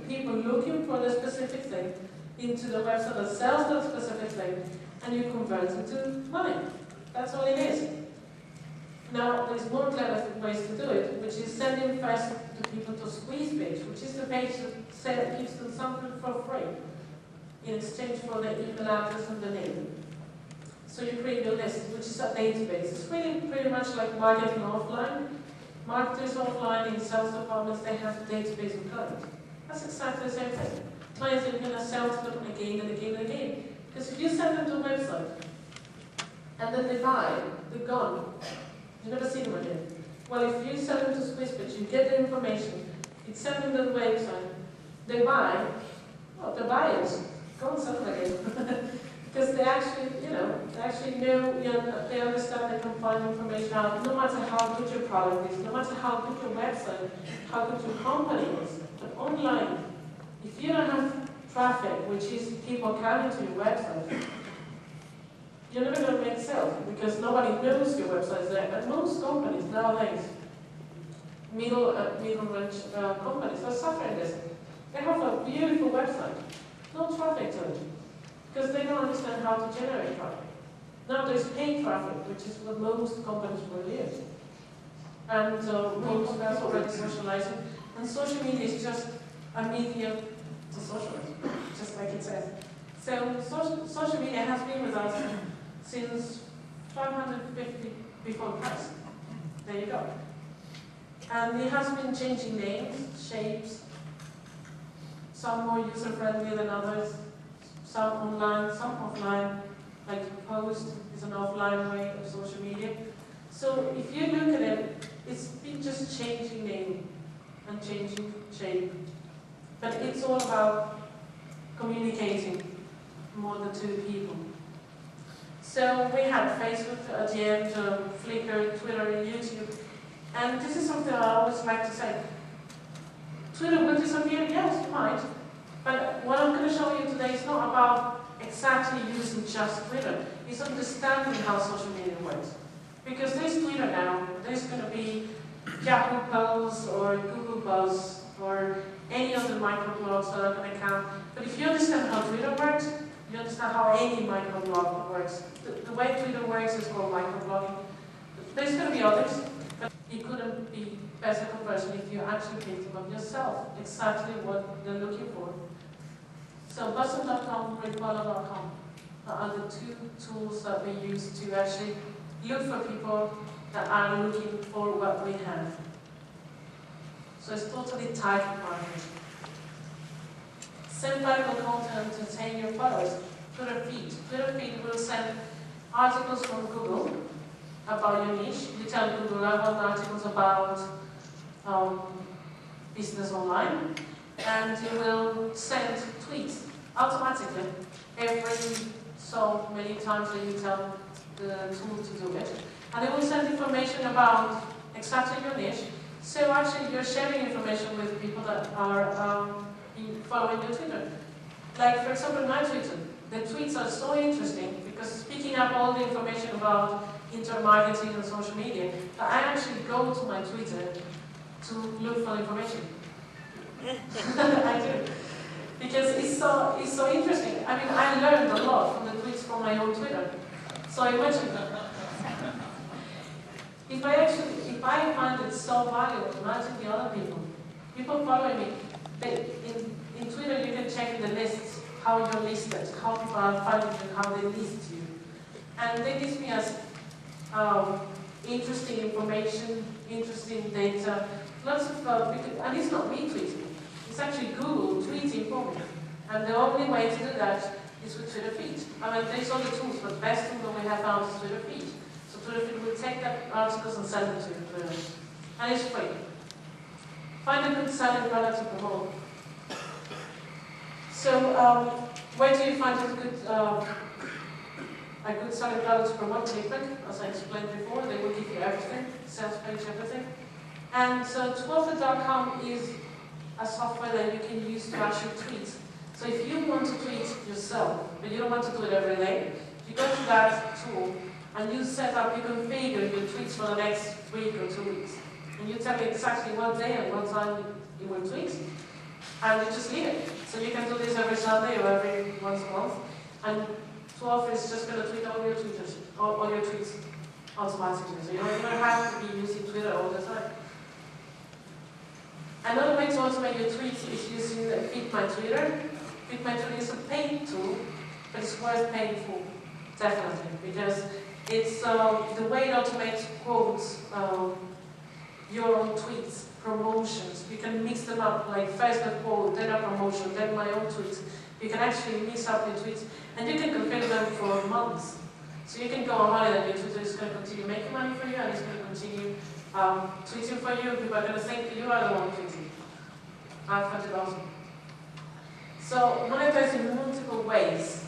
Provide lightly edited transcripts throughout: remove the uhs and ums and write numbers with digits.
people looking for the specific thing into the website that sells that specific thing, and you convert it into money. That's all it is. Now, there's more clever ways to do it, which is sending first to people to squeeze page, which is the page that gives them something for free in exchange for their email address and the name. So you create your list, which is a database. It's really pretty much like marketing offline. Marketers offline in sales departments, they have a database of clients. That's exactly the same thing. Clients are going to sell to them again and again and again. Because if you send them to a website, and then they buy, they're gone. You never see them again. Well, if you send them to SqueezePitch, you get the information, you send them to the website, they buy, well, they're buyers. Go and sell them again. Because they actually, they understand they can find information out, no matter how good your product is, no matter how good your website, how good your company is. But online, if you don't have traffic, which is people coming to your website, you're never going to make sales because nobody knows your website is there. And most companies nowadays, middle-range companies, are suffering this. They have a beautiful website, no traffic to it, because they don't understand how to generate traffic. Now there's paid traffic, which is what most companies will use. And most that's already socializing. And social media is just a medium to socialize, just like it says. So social media has been with us since 550 before Christ. There you go. And it has been changing names, shapes, some more user-friendly than others, some online, some offline, like Post is an offline way of social media. So if you look at it, it's been just changing name and changing shape. But it's all about communicating more than two people. So we have Facebook, GM, Flickr, Twitter, and YouTube. And this is something I always like to say. Twitter will disappear? Yes, it might. But what I'm going to show you today is not about exactly using just Twitter. It's understanding how social media works. Because there's Twitter now, there's going to be Yahoo Pulse or Google Buzz or any other microblogs that are going to count. But if you understand how Twitter works, you understand how any microblog works. The way Twitter works is called microblogging. There's going to be others, but it couldn't be better conversion if you actually picked them up yourself, exactly what they're looking for. So Bustle.com, Redwalla.com are the two tools that we use to actually look for people that are looking for what we have. So it's totally target marketing. Send valuable content to entertain your followers. Twitter feed. Twitter feed will send articles from Google about your niche. You tell Google, I want articles about business online, and you will send tweets automatically every so many times that you tell the tool to do it. And it will send information about exactly your niche. So actually you're sharing information with people that are following your Twitter. Like for example my Twitter, the tweets are so interesting because it's picking up all the information about internet marketing and social media that I actually go to my Twitter to look for information. I do. Because it's so interesting. I mean, I learned a lot from the tweets from my own Twitter. So imagine if I find it so valuable, imagine the other people. People following me. In Twitter you can check the lists, how you're listed, how people are finding you, how they list you. And they list me as interesting information, interesting data, lots of and it's not me tweeting. It's actually Google tweeting for me. And the only way to do that is with Twitter feed. I mean, there's other tools, but the best tool that we have found is Twitter feed. So Twitter feed will take that articles and send them to Twitter. And it's free. Find a good selling product to promote. So, where do you find a good selling product to promote? ClickBank, as I explained before, they will give you everything, sales page, everything. And so, Twoffer.com is a software that you can use to actually tweet. So if you want to tweet yourself, but you don't want to do it every day, you go to that tool and you set up, you configure your tweets for the next week or 2 weeks. And you tell me exactly what day and what time you will tweet. And you just leave it. So you can do this every Sunday or every once a month. And Twitter is just going to tweet all your tweets, all your tweets automatically. So you don't have to be using Twitter all the time. Another way to automate your tweets is using Feed My Twitter. Feed My Twitter is a paid tool, but it's worth paying for, definitely, because it's the way it automates quotes, your own tweets, promotions. You can mix them up, like first a quote, then a promotion, then my own tweets. You can actually mix up your tweets, and you can configure them for months. So you can go on holiday, and your Twitter is going to continue making money for you, and it's going to continue tweeting for you. People are going to think that you are the one tweeting. I find it awesome. So monetizing in multiple ways.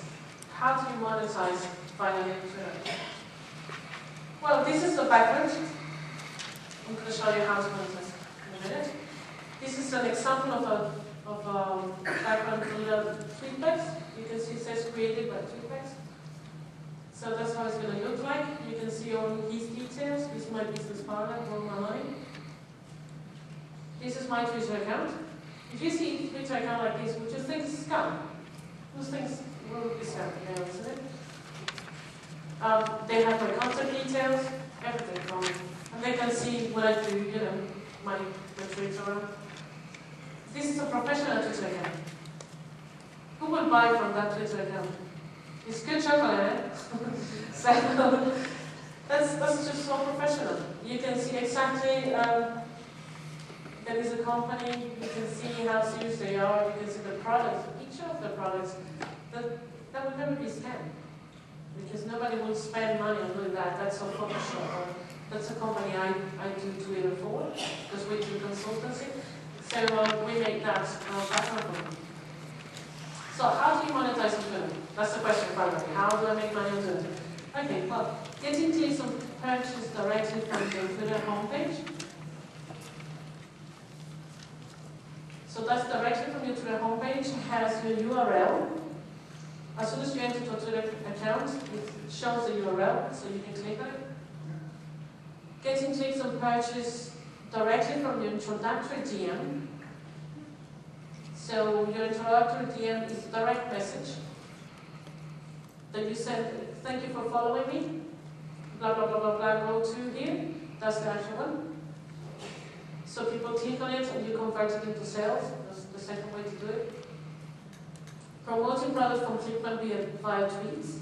How do you monetize finally on Twitter? Well, this is the background. I'm going to show you how to monetize in a minute. This is an example of a background tweetbacks. You can see it says created by tweetbacks. So that's how it's going to look like. You can see all these details. This is my business partner, all my money. This is my Twitter account. If you see a Twitter account like this, would you think it's a scam? Those things will be scam, isn't it? They have my contact details, everything from me. And they can see what I do, my tweets around. This is a professional Twitter account. Who will buy from that Twitter account? It's good chocolate, eh? So that's just so professional. You can see exactly there is a company, you can see how serious they are, you can see the products, each of the products, that will never be scammed. Because nobody will spend money on doing that. That's a Photoshop. That's a company I do Twitter for, because we do consultancy. So we make that background. So how do you monetize on Twitter? That's the question finally. How do I make money on Twitter? Okay, well, getting clicks on purchase directly from your Twitter homepage. So that's directly from your Twitter homepage. It has your URL. As soon as you enter your Twitter account, it shows the URL, so you can click on it. Getting clicks on purchase directly from your introductory DM. So your introductory DM is a direct message that you send, thank you for following me, blah, blah, blah, blah, blah, go to here. That's the actual one. So people click on it and you convert it into sales. That's the second way to do it. Promoting products from clickbait via tweets.